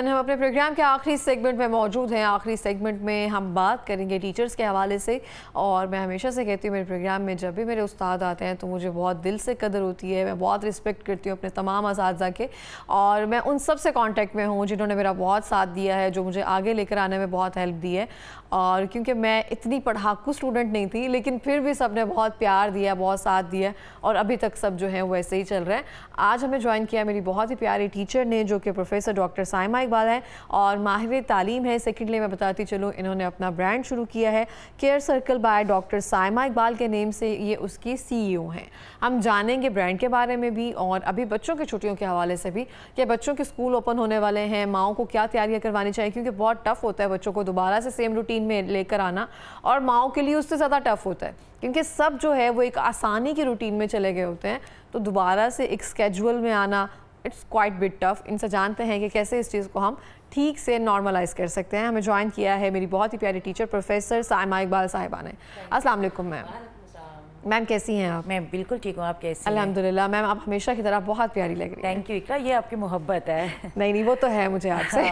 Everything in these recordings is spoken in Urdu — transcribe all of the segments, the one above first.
ہم اپنے پروگرام کے آخری سیگمنٹ میں موجود ہیں۔ آخری سیگمنٹ میں ہم بات کریں گے ٹیچرز کے حوالے سے، اور میں ہمیشہ سے کہتی ہوں میرے پروگرام میں جب بھی میرے استاد آتے ہیں تو مجھے بہت دل سے قدر ہوتی ہے، میں بہت رسپیکٹ کرتی ہوں اپنے تمام اساتذہ کے، اور میں ان سب سے کانٹیکٹ میں ہوں جنہوں نے میرا بہت ساتھ دیا ہے، جو مجھے آگے لے کر آنے میں بہت ہیلپ دی ہے۔ اور کیونکہ میں اتنی پڑھاکو اسٹوڈنٹ نہیں تھی، لیکن پھر بھی سب نے بہت پیار دیا، بہت ساتھ دیا، اور ابھی تک سب جو ہیں وہ ایسے ہی چل رہے ہیں۔ آج ہمیں جوائن کیا میری بہت ہی پیاری ٹیچر نے، جو کہ پروفیسر ڈاکٹر سائمہ اقبال ہیں اور ماہر تعلیم ہے۔ سیکنڈلی میں بتاتی چلوں، انہوں نے اپنا برانڈ شروع کیا ہے care circle by doctor Saima Iqbal کے نیم سے، یہ اس کی CEO ہیں۔ ہم جانیں گے برانڈ کے بارے میں بھی، اور ابھی بچوں کی چھٹیوں کے حوالے سے بھی کہ بچوں کے سکول اوپن ہونے والے ہیں، ماؤں کو کیا تیاریاں کروانی چاہیے، کیونکہ بہت ٹف ہوتا ہے بچوں کو دوبارہ سے سیم روٹین میں لے کر آنا، اور ماؤں کے لیے اس سے زیادہ ٹف ہوتا ہے کیونکہ سب جو ہے وہ ایک آسانی کی روٹین میں چلے گئے ہوتے ہیں، تو دوبارہ سے ایک سکیجول میں آنا اٹس کوائٹ بٹ ٹف۔ ان سے جانتے ہیں کہ کیسے اس چیز کو ہم ٹھیک سے نارملائز کر سکتے ہیں۔ ہمیں جوائن کیا ہے میری بہت ہی پیاری ٹیچر پروفیسر سائمہ اقبال صاحبہ نے۔ السلام علیکم میم۔ میم کیسی ہیں آپ؟ میں بالکل ٹھیک ہوں، آپ کیسی ہیں؟ الحمدللہ میم، آپ ہمیشہ کی طرح بہت پیاری لگ رہی ہیں۔ تھینک یو اقرا، یہ آپ کی محبت ہے۔ نہیں وہ تو ہے مجھے آپ سے۔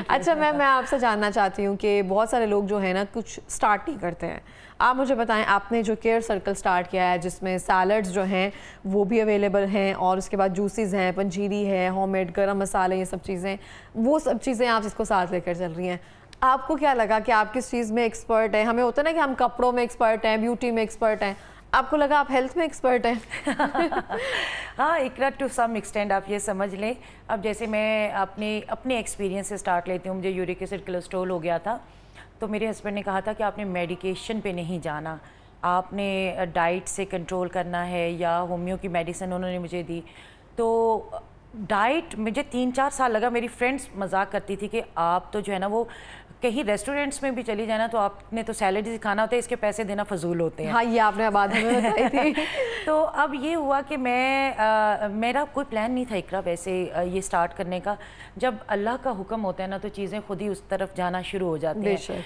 اچھا میم، میں آپ سے جاننا چاہتی ہوں کہ بہت سارے لوگ جو ہیں نا کچھ سٹارٹ نہیں کرتے ہیں، آپ مجھے بتائیں آپ نے جو کیئر سرکل سٹارٹ کیا ہے جس میں سیلڈز جو ہیں وہ بھی اویلیبل ہیں، اور اس کے بعد جوسیز ہیں، پنجیری ہے، ہوم میڈ گرم مسالے، یہ سب چیزیں، وہ سب چیزیں آپ اس کو ساتھ لے کر چل رہی ہیں، آپ کو کیا لگا کہ آپ کس چیز میں ایکسپرٹ ہیں؟ ہمیں ہوتا ہے نا کہ ہم کپڑوں میں ایکسپرٹ ہیں، بیوٹی میں ایکسپرٹ ہیں، آپ کو لگا آپ ہیلتھ میں ایکسپرٹ ہیں؟ ہاں اقرا، ٹو سم ایکسٹینڈ آپ یہ سمجھ لیں۔ اب جیسے میں اپنے ایکسپیرینس سے سٹارٹ لیتی ہوں، مجھے یورک ایسڈ کولیسٹرول ہو گیا تھا، تو میرے ہسبینڈ نے کہا تھا کہ آپ نے میڈیکیشن پہ نہیں جانا، آپ نے ڈائٹ سے کنٹرول کرنا ہے، یا ہومیو کی میڈیسن انہوں نے مجھے دی۔ تو ڈائٹ مجھے 3-4 سال لگا۔ میری فرینڈس مذاق کرتی تھی کہ آپ تو جو ہے نا وہ کہیں ریسٹورینٹس میں بھی چلی جائے نا تو آپ نے تو سیلڈ ہی کھانا ہوتا ہے، اس کے پیسے دینا فضول ہوتے ہیں۔ ہاں یہ آپ نے بات ہمیں بتائی تھی۔ تو اب یہ ہوا کہ میرا کوئی پلان نہیں تھا اقرا ویسے یہ سٹارٹ کرنے کا، جب اللہ کا حکم ہوتا ہے نا تو چیزیں خود ہی اس طرف جانا شروع ہو جاتی ہیں۔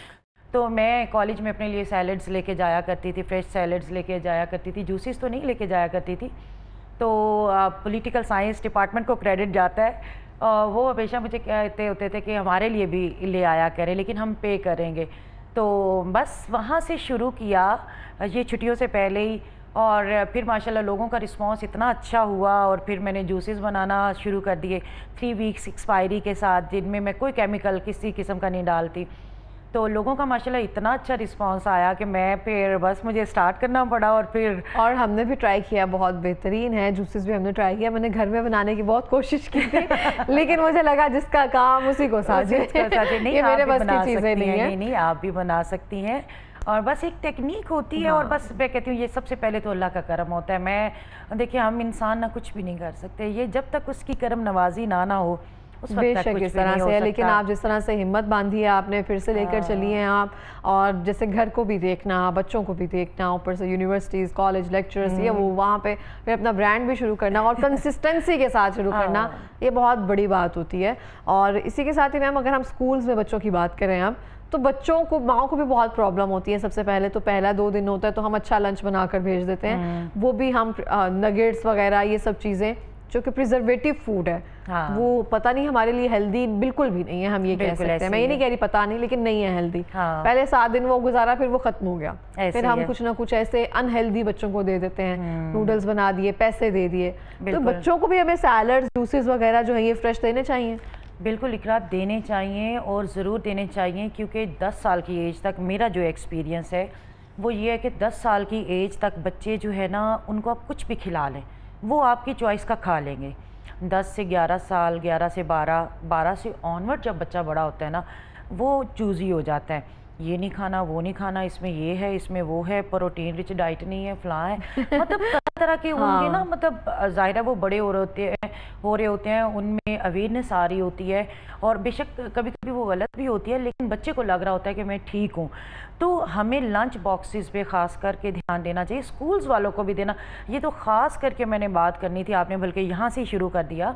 تو میں کالج میں اپنے لیے سیلڈز لے کے جایا کرتی تھی، فریش سیلڈز لے کے جایا کرتی تھی، جوسیز تو نہیں لے کے جایا کرتی تھی۔ تو پولیٹیکل سائنس ڈپارٹمنٹ کو کریڈٹ جاتا ہے، وہ ہمیشہ مجھے کہتے ہوتے تھے کہ ہمارے لیے بھی لے آیا کریں لیکن ہم پے کریں گے۔ تو بس وہاں سے شروع کیا یہ چھٹیوں سے پہلے ہی، اور پھر ماشاءاللہ لوگوں کا رسپانس اتنا اچھا ہوا، اور پھر میں نے جوسز بنانا شروع کر دیے 3 ویکس ایکسپائری کے ساتھ، جن میں کوئی کیمیکل کسی قسم کا نہیں ڈالتی۔ تو لوگوں کا ماشاءاللہ اتنا اچھا رسپانس آیا کہ میں پھر بس مجھے سٹارٹ کرنا پڑا، اور ہم نے بھی ٹرائی کیا، بہت بہترین ہے جوسز بھی ہم نے ٹرائی کیا، میں نے گھر میں بنانے کی بہت کوشش کی تھی لیکن مجھے لگا جس کا کام اسی کو ساجے، یہ میرے بس کی چیزیں نہیں ہیں۔ نہیں آپ بھی بنا سکتی ہیں، اور بس ایک ٹیکنیک ہوتی ہے، اور بس میں کہتی ہوں یہ سب سے پہلے تو اللہ کا کرم ہوتا ہے۔ میں دیکھیں ہم انسان نہ کچھ بھی نہیں کر سکتے، یہ جب تک اس کی کرم نوازی نہ ہو اس وقت تک کچھ بھی نہیں ہو سکتا۔ بے شک اس طرح سے، لیکن آپ جس طرح سے ہمت باندھی ہے آپ نے، پھر سے لے کر چلی ہیں آپ، اور جیسے گھر کو بھی دیکھنا، بچوں کو بھی دیکھنا، اوپر سے یونیورسٹیز، کالج، لیکچرز، یہ وہ وہاں پہ پھر اپنا برانڈ بھی شروع کرنا، اور کنسسٹنسی کے ساتھ شروع کرنا، یہ بہت بڑی بات ہوتی ہے۔ اور اسی کے ساتھ ہی میم اگر ہم سکولز میں بچوں کی بات کریں اب، تو بچوں کو، ماؤں کو بھی بہت پرابلم ہوتی ہے۔ سب سے پہلے تو پہلا 2 دن ہوتا ہے تو ہم اچھا لنچ بنا کر بھیج دیتے ہیں، وہ بھی ہم نگیٹس وغیرہ یہ سب چیزیں جو کہ پریزرویٹو فوڈ ہے، وہ پتہ نہیں ہمارے لیے ہیلدی بالکل بھی نہیں ہے، ہم یہ کہہ سکتے ہیں۔ میں یہ نہیں کہہ رہی پتہ نہیں، لیکن نہیں ہے ہیلدی۔ پہلے 7 دن وہ گزارا، پھر وہ ختم ہو گیا، پھر ہم کچھ نہ کچھ ایسے انہیلدی بچوں کو دے دیتے ہیں، نوڈلز بنا دیے، پیسے دے دیے۔ تو بچوں کو بھی ہمیں سیلڈز، جوسز وغیرہ جو ہیں یہ فریش دینے چاہیے۔ بالکل اقرا، دینے چاہیے، اور ضرور دینے چاہیے، کیونکہ 10 سال کی ایج تک میرا جو ایکسپیرینس ہے وہ یہ ہے کہ 10 سال کی ایج تک بچے جو ہے نا ان کو آپ کچھ بھی کھلا لیں، وہ آپ کی چوائس کا کھا لیں گے۔ 10 سے 11 سال، 11 سے 12 سے آنورڈ جب بچہ بڑا ہوتا ہے نا وہ چوزی ہو جاتا ہے، یہ نہیں کھانا، وہ نہیں کھانا، اس میں یہ ہے، اس میں وہ ہے، پروٹین رچ ڈائٹ نہیں ہے، فلاں ہے، مطلب طرح کے ہوں گے نا، مطلب ظاہر ہے وہ بڑے ہو رہے ہوتے ہیں، ان میں اویئرنیس آ رہی ہوتی ہے، اور بے شک کبھی کبھی وہ غلط بھی ہوتی ہے، لیکن بچے کو لگ رہا ہوتا ہے کہ میں ٹھیک ہوں۔ تو ہمیں لنچ باکسز پہ خاص کر کے دھیان دینا چاہیے، اسکولز والوں کو بھی دینا۔ یہ تو خاص کر کے میں نے بات کرنی تھی، آپ نے بلکہ یہاں سے شروع کر دیا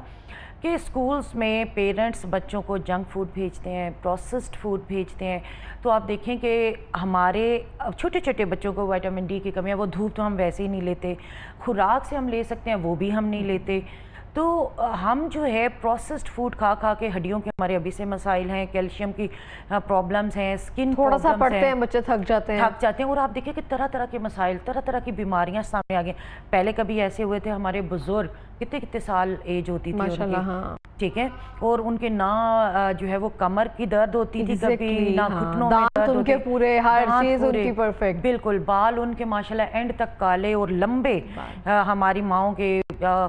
کہ اسکولز میں پیرنٹس بچوں کو جنک فوڈ بھیجتے ہیں، پروسیسڈ فوڈ بھیجتے ہیں، تو آپ دیکھیں کہ ہمارے چھوٹے چھوٹے بچوں کو وٹامن ڈی کی کمی ہے، وہ دھوپ تو ہم ویسے ہی نہیں لیتے، خوراک سے ہم لے سکتے ہیں وہ بھی ہم نہیں لیتے، تو تو ہم جو ہے پروسیسڈ فوڈ کھا کھا کے ہڈیوں کے ہمارے ابھی سے مسائل ہیں، کیلشیم کی پرابلمز ہیں، اسکن تھوڑا سا پڑھتے ہیں بچے تھک جاتے ہیں اور آپ دیکھیں کہ طرح طرح کے مسائل، طرح طرح کی بیماریاں سامنے آ گئی. پہلے کبھی ایسے ہوئے تھے ہمارے بزرگ کتنے کتنے سال ایج ہوتی تھی ان کی، ٹھیک ہے، اور ان کے نہ جو ہے وہ کمر کی درد ہوتی تھی کبھی، نہ گھٹنوں میں درد ہوتی، پورے ہر چیز ان کی پرفیکٹ، بالکل، بال ان کے ماشاءاللہ اینڈ تک کالے اور لمبے، ہماری ماؤں کے،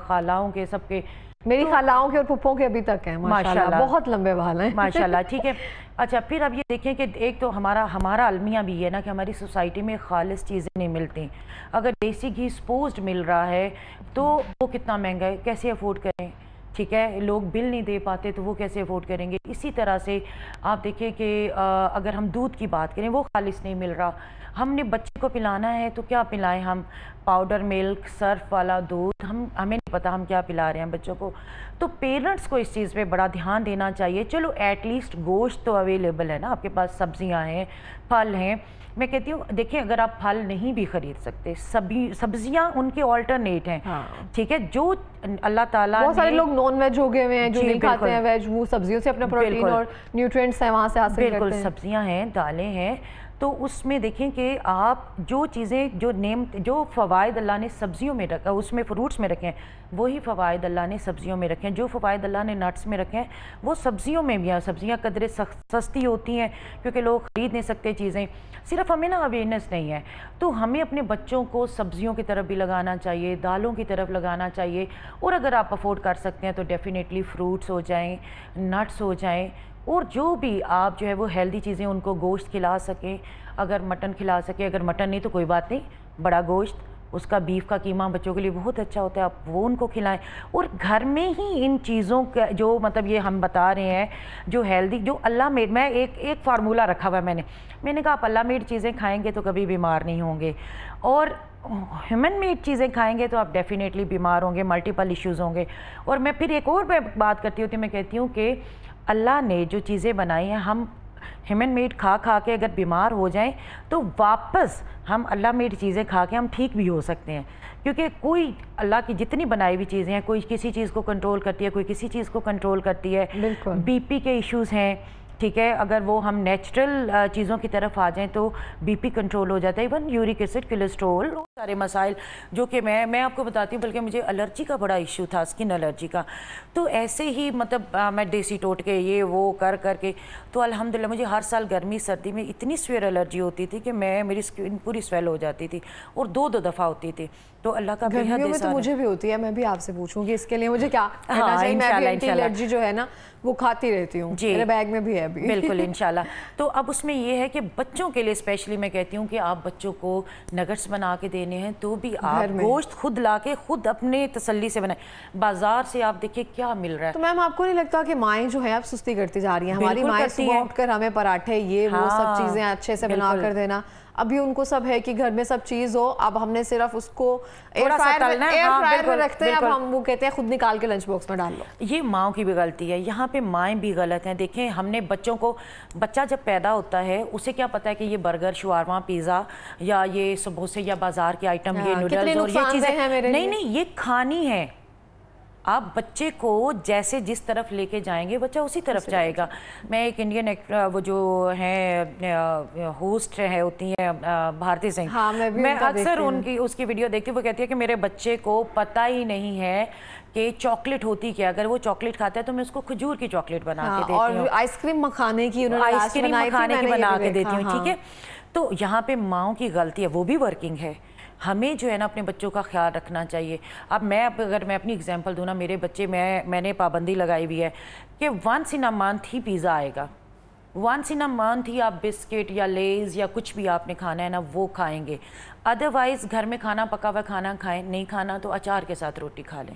خالاؤں کے، سب کے، میری خالاؤں کے اور پھپھوں کے ابھی تک ہیں ماشاءاللہ، بہت لمبے بال ہیں ماشاءاللہ، ٹھیک ہے. اچھا پھر اب یہ دیکھیں کہ ایک تو ہمارا المیہ بھی ہے نا کہ ہماری سوسائٹی میں خالص چیزیں نہیں ملتی. اگر دیسی گھی سپوزڈ مل رہا ہے تو وہ کتنا مہنگا ہے، کیسے افورڈ کریں، ٹھیک ہے، لوگ بل نہیں دے پاتے تو وہ کیسے افورڈ کریں گے. اسی طرح سے آپ دیکھیں کہ اگر ہم دودھ کی بات کریں وہ خالص نہیں مل رہا. ہم نے بچے کو پلانا ہے تو کیا پلائیں ہم؟ پاؤڈر ملک، سرف والا دودھ، ہمیں نہیں پتا ہم کیا پلا رہے ہیں بچوں کو. تو پیرنٹس کو اس چیز پہ بڑا دھیان دینا چاہیے. چلو ایٹ لیسٹ گوشت تو اویلیبل ہے نا آپ کے پاس، سبزیاں ہیں، پھل ہیں. میں کہتی ہوں دیکھیں اگر آپ پھل نہیں بھی خرید سکتے، سبزیاں ان کے آلٹرنیٹ ہیں، ٹھیک ہے، جو اللہ تعالیٰ، بہت سارے لوگ نان ویج ہو گئے ہوئے ہیں جو نہیں کھاتے ہیں ویج، وہ سبزیوں سے اپنا پروٹین اور نیوٹرینٹس ہیں وہاں سے حاصل کرتے ہیں. بالکل، سبزیاں ہیں، دالیں ہیں. تو اس میں دیکھیں کہ آپ جو چیزیں جو فوائد اللہ نے سبزیوں میں رکھا، اس میں فروٹس میں رکھے ہیں، وہی فوائد اللہ نے سبزیوں میں رکھے ہیں. جو فوائد اللہ نے نٹس میں رکھے ہیں وہ سبزیوں میں بھی ہیں. سبزیاں قدرے سستی ہوتی ہیں کیونکہ لوگ خرید نہیں سکتے چیزیں. صرف ہمیں نا اویئرنیس نہیں ہے، تو ہمیں اپنے بچوں کو سبزیوں کی طرف بھی لگانا چاہیے، دالوں کی طرف لگانا چاہیے. اور اگر آپ افورڈ کر سکتے ہیں تو ڈیفینیٹلی فروٹس ہو جائیں، نٹس ہو جائیں، اور جو بھی آپ جو ہے وہ ہیلدی چیزیں ان کو گوشت کھلا سکیں. اگر مٹن کھلا سکیں، اگر مٹن نہیں تو کوئی بات نہیں، بڑا گوشت، اس کا بیف کا قیمہ بچوں کے لیے بہت اچھا ہوتا ہے، آپ وہ ان کو کھلائیں. اور گھر میں ہی ان چیزوں کا جو مطلب یہ ہم بتا رہے ہیں جو ہیلدی، جو اللہ میڈ، میں ایک فارمولہ رکھا ہوا ہے میں نے کہا آپ اللہ میڈ چیزیں کھائیں گے تو کبھی بیمار نہیں ہوں گے، اور ہیومن میڈ چیزیں کھائیں گے تو آپ ڈیفینیٹلی بیمار ہوں گے، ملٹیپل ایشوز ہوں گے. اور میں پھر ایک اور بات کرتی ہوتی، میں کہتی ہوں کہ اللہ نے جو چیزیں بنائی ہیں، ہم ہیومن میڈ کھا کے اگر بیمار ہو جائیں تو واپس ہم اللہ میڈ چیزیں کھا کے ہم ٹھیک بھی ہو سکتے ہیں. کیونکہ کوئی اللہ کی جتنی بنائی ہوئی چیزیں ہیں، کوئی کسی چیز کو کنٹرول کرتی ہے، کوئی کسی چیز کو کنٹرول کرتی ہے. بی پی کے ایشوز ہیں، ٹھیک ہے، اگر وہ ہم نیچرل چیزوں کی طرف آ جائیں تو بی پی کنٹرول ہو جاتا ہے. ایون یورک ایسڈ، کولیسٹرول، سارے مسائل جو کہ میں آپ کو بتاتی ہوں. بلکہ مجھے الرجی کا بڑا ایشو تھا، اسکن الرجی کا. تو ایسے ہی مطلب میں دیسی ٹوٹکے یہ وہ کر کے تو الحمدللہ مجھے ہر سال گرمی سردی میں اتنی سویئر الرجی ہوتی تھی کہ میری اسکن پوری سویل ہو جاتی تھی، اور دو دفعہ ہوتی تھی. تو اللہ کا بے حد گرمیوں میں تو مجھے بھی ہوتی ہے. میں بھی آپ سے پوچھوں گی اس کے لیے مجھے کیا کرنا چاہیے؟ میں بھی اینٹی الرجی جو ہے نا وہ کھاتی رہتی ہوں، میرے بیگ میں بھی ہے ابھی. بالکل انشاءاللہ. تو اب اس میں یہ ہے کہ بچوں کے لیے اسپیشلی میں کہتی ہوں کہ آپ بچوں کو نگٹس بنا کے دینے ہیں تو بھی آپ گوشت خود لا کے خود اپنے تسلی سے بنائیں. بازار سے آپ دیکھیں کیا مل رہا ہے. تو میم آپ کو نہیں لگتا کہ مائیں جو ہیں اب سستی کرتی جا رہی ہیں؟ ہماری مائیں صبح اٹھ کر ہمیں پراٹھے یہ وہ سب چیزیں اچھے سے بنا کر دینا. ابھی ان کو سب ہے کہ گھر میں سب چیز ہو، اب ہم نے صرف اس کو ایئر فرائر میں رکھتے ہیں، اب ہم وہ کہتے ہیں خود نکال کے لنچ باکس میں ڈال لو. یہ ماؤں کی بھی غلطی ہے، یہاں پہ مائیں بھی غلط ہیں. دیکھیں ہم نے بچہ جب پیدا ہوتا ہے اسے کیا پتا ہے کہ یہ برگر، شاورما، پیزا یا یہ سموسے یا بازار کے آئٹم، یہ نوڈلز اور یہ چیزیں نہیں، یہ کھانی ہے. آپ بچے کو جیسے جس طرف لے کے جائیں گے بچہ اسی طرف جائے گا. میں ایک انڈین وہ جو ہیں ہوسٹ ہوتی ہیں بھارتی سنگھ، میں اکثر اس کی ویڈیو دیکھتی ہوں. وہ کہتی ہے کہ میرے بچے کو پتہ ہی نہیں ہے کہ چاکلیٹ ہوتی کیا. اگر وہ چاکلیٹ کھاتا ہے تو میں اس کو کھجور کی چاکلیٹ بنا کے دیتی ہوں، اور آئس کریم مکھانے کی بنا کے دیتی ہوں. ٹھیک ہے، تو یہاں پہ ماؤں کی غلطی ہے، وہ بھی ورکنگ ہے. ہمیں جو ہے نا اپنے بچوں کا خیال رکھنا چاہیے. اب اگر میں اپنی اگزامپل دوں نا، میرے بچے میں نے پابندی لگائی ہوئی ہے کہ ونس ان اے منتھ ہی پیزا آئے گا. ونس ان اے منتھ ہی آپ بسکٹ یا لیز یا کچھ بھی آپ نے کھانا ہے نا وہ کھائیں گے. ادروائز گھر میں کھانا پکا ہوا کھانا کھائیں، نہیں کھانا تو اچار کے ساتھ روٹی کھا لیں.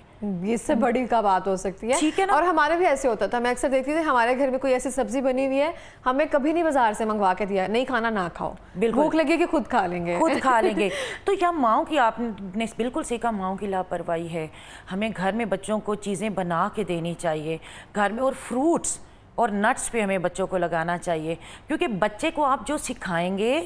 اس سے بڑی کا بات ہو سکتی ہے. اور ہمارے بھی ایسے ہوتا تھا، میں اکثر دیکھتی تھی ہمارے گھر میں کوئی ایسی سبزی بنی ہوئی ہے، ہمیں کبھی نہیں بازار سے منگوا کے دیا، نہیں کھانا نہ کھاؤ، بھوک لگے کہ خود کھا لیں گے. تو یا ماؤں کی آپ نے بالکل سیکھا، ماؤں کی لاپرواہی ہے. ہمیں گھر میں بچوں کو چیزیں بنا کے دینی چاہیے گھر میں. اور فروٹس اور نٹس پہ ہمیں بچوں کو لگانا چاہیے، کیونکہ بچے کو آپ جو سکھائیں گے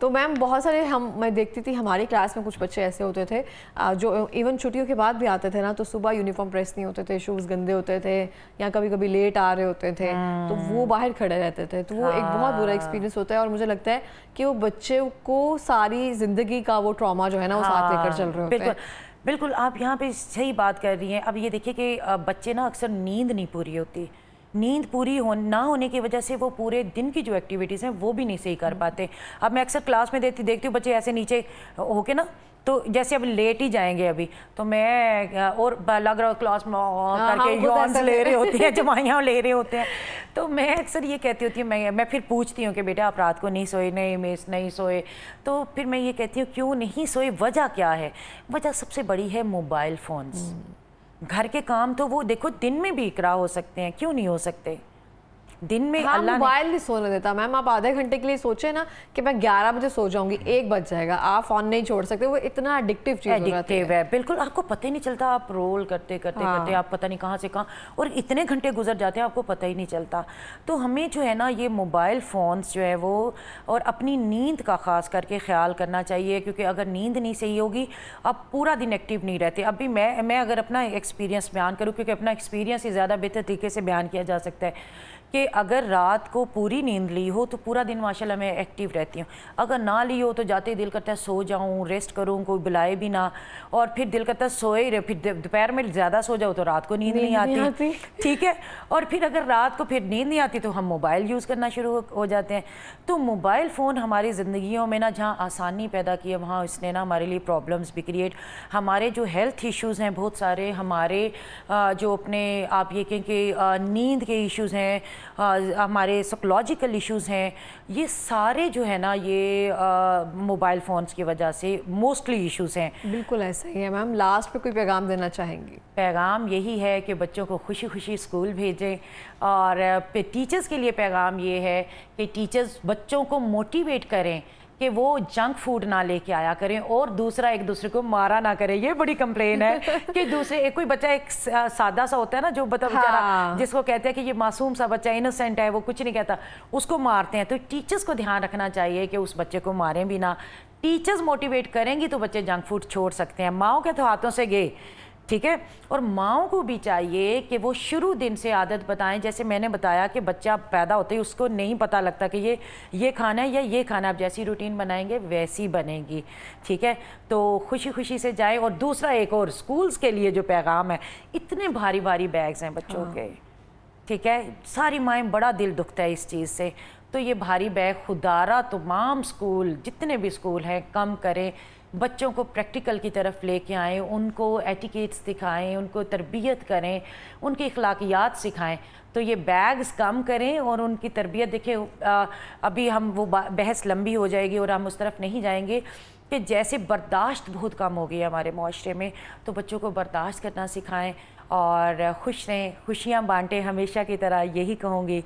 تو میم بہت سارے میں دیکھتی تھی ہماری کلاس میں کچھ بچے ایسے ہوتے تھے جو ایون چھٹیوں کے بعد بھی آتے تھے نا، تو صبح یونیفارم پریس نہیں ہوتے تھے، شوز گندے ہوتے تھے، یا کبھی کبھی لیٹ آ رہے ہوتے تھے، تو وہ باہر کھڑے رہتے تھے. تو وہ ایک بہت برا ایکسپیرینس ہوتا ہے، اور مجھے لگتا ہے کہ وہ بچے کو ساری زندگی کا وہ ٹراما جو ہے نا وہ ساتھ لے کر چل رہے ہوتے ہیں. بالکل آپ یہاں پہ صحیح بات کر رہی ہیں. اب یہ دیکھیے کہ بچے نا اکثر نیند نہیں پوری ہوتی، نیند پوری نہ ہونے کی وجہ سے وہ پورے دن کی جو ایکٹیویٹیز ہیں وہ بھی نہیں صحیح کر پاتے. اب میں اکثر کلاس میں دیکھتی ہوں بچے ایسے نیچے ہو کے نا، تو جیسے اب لیٹ ہی جائیں گے ابھی، تو میں اور لگ رہا کلاس میں کر کے یونس لے رہے ہوتے ہیں، جمائیاں لے رہے ہوتے ہیں. تو میں اکثر یہ کہتی ہوتی ہوں، میں پھر پوچھتی ہوں کہ بیٹا آپ رات کو نہیں سوئے؟ نہیں مس نہیں سوئے. تو پھر میں یہ کہتی ہوں کیوں نہیں سوئے، وجہ کیا ہے؟ وجہ سب سے بڑی ہے موبائل فونز. گھر کے کام تو وہ دیکھو دن میں بھی اقرا ہو سکتے ہیں، کیوں نہیں ہو سکتے؟ دن میں اللہ موبائل نہیں سونے دیتا. میم آپ آدھے گھنٹے کے لیے سوچیں نا کہ میں 11 بجے سو جاؤں گی، 1 بج جائے گا، آپ فون نہیں چھوڑ سکتے. وہ اتنا ایڈکٹیو چیز ہے. بالکل آپ کو پتہ ہی نہیں چلتا، آپ رول کرتے کرتے آپ پتہ نہیں کہاں سے کہاں، اور اتنے گھنٹے گزر جاتے ہیں آپ کو پتہ ہی نہیں چلتا. تو ہمیں جو ہے نا یہ موبائل فونز جو ہے وہ، اور اپنی نیند کا خاص کر کے خیال کرنا چاہیے، کیونکہ اگر نیند نہیں صحیح ہوگی آپ پورا دن ایکٹیو نہیں رہتے. اب بھی میں اگر اپنا ایکسپیرینس بیان کروں، کیونکہ اپنا ایکسپیرینس ہی زیادہ بہتر طریقے سے بیان کیا جا سکتا ہے، کہ اگر رات کو پوری نیند لی ہو تو پورا دن ماشاءاللہ میں ایکٹیو رہتی ہوں. اگر نہ لی ہو تو جاتے ہی دل کرتا ہے سو جاؤں، ریسٹ کروں، کوئی بلائے بھی نہ، اور پھر دل کرتا ہے سوئے رہے. پھر دوپہر میں زیادہ سو جاؤ تو رات کو نیند نہیں آتی. ٹھیک ہے. اور پھر اگر رات کو پھر نیند نہیں آتی تو ہم موبائل یوز کرنا شروع ہو جاتے ہیں. تو موبائل فون ہماری زندگیوں میں نا جہاں آسانی پیدا کی ہے، وہاں اس نے نا ہمارے لیے پرابلمس بھی کریٹ. ہمارے جو ہیلتھ ایشوز ہیں بہت سارے، ہمارے جو اپنے آپ یہ کہیں کہ نیند کے ایشوز ہیں، ہمارے سائیکولوجیکل ایشوز ہیں، یہ سارے جو ہے نا یہ موبائل فونز کی وجہ سے موسٹلی ایشوز ہیں. بالکل ایسا ہی ہے. میم لاسٹ پہ کوئی پیغام دینا چاہیں گی؟ پیغام یہی ہے کہ بچوں کو خوشی خوشی اسکول بھیجیں، اور ٹیچرز کے لیے پیغام یہ ہے کہ ٹیچرز بچوں کو موٹیویٹ کریں کہ وہ جنک فوڈ نہ لے کے آیا کریں، اور دوسرا ایک دوسرے کو مارا نہ کریں. یہ بڑی کمپلین ہے کہ دوسرے کوئی بچہ ایک سادہ سا ہوتا ہے نا جو بیچارہ جس کو کہتے ہیں کہ یہ معصوم سا بچہ انوسینٹ ہے، وہ کچھ نہیں کہتا، اس کو مارتے ہیں. تو ٹیچرز کو دھیان رکھنا چاہیے کہ اس بچے کو ماریں بھی نہ. ٹیچرز موٹیویٹ کریں گی تو بچے جنک فوڈ چھوڑ سکتے ہیں. ماؤں کے تو ہاتھوں سے گئے. ٹھیک ہے. اور ماؤں کو بھی چاہیے کہ وہ شروع دن سے عادت بتائیں. جیسے میں نے بتایا کہ بچہ پیدا ہوتے ہی اس کو نہیں پتہ لگتا کہ یہ کھانا ہے یا یہ کھانا ہے. آپ جیسی روٹین بنائیں گے ویسی بنے گی. ٹھیک ہے. تو خوشی خوشی سے جائیں. اور دوسرا ایک اور اسکولز کے لیے جو پیغام ہے، اتنے بھاری بھاری بیگز ہیں بچوں کے. ٹھیک ہے. ساری مائیں بڑا دل دکھتا ہے اس چیز سے. تو یہ بھاری بیگ خدارہ تمام اسکول جتنے بھی اسکول ہیں کم کریں. بچوں کو پریکٹیکل کی طرف لے کے آئیں، ان کو ایٹیکیٹس دکھائیں، ان کو تربیت کریں، ان کی اخلاقیات سکھائیں. تو یہ بیگز کم کریں اور ان کی تربیت. دیکھیں ابھی ہم وہ بحث لمبی ہو جائے گی اور ہم اس طرف نہیں جائیں گے کہ جیسے برداشت بہت کم ہو گئی ہے ہمارے معاشرے میں، تو بچوں کو برداشت کرنا سکھائیں اور خوش رہیں، خوشیاں بانٹیں ہمیشہ کی طرح. یہی کہوں گی.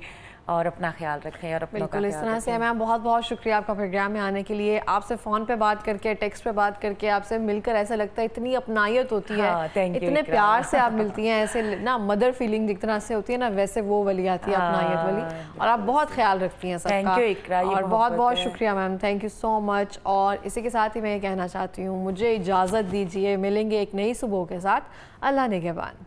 اور اپنا خیال رکھیں اور اپنا بالکل اس طرح سے. میم بہت بہت شکریہ آپ کا پروگرام میں آنے کے لیے. آپ سے فون پہ بات کر کے، ٹیکسٹ پہ بات کر کے، آپ سے مل کر ایسا لگتا ہے اتنی اپنائیت ہوتی ہے، اتنے پیار سے آپ ملتی ہیں. ایسے نا مدر فیلنگ جس طرح سے ہوتی ہے نا، ویسے وہ والی آتی ہے اپنائیت والی. اور آپ بہت خیال رکھتی ہیں سب کا. اور بہت بہت شکریہ میم. تھینک یو سو مچ. اور اسی کے ساتھ ہی میں یہ کہنا چاہتی ہوں، مجھے اجازت دیجیے. ملیں گے ایک نئی صبح کے ساتھ. اللہ نگہبان.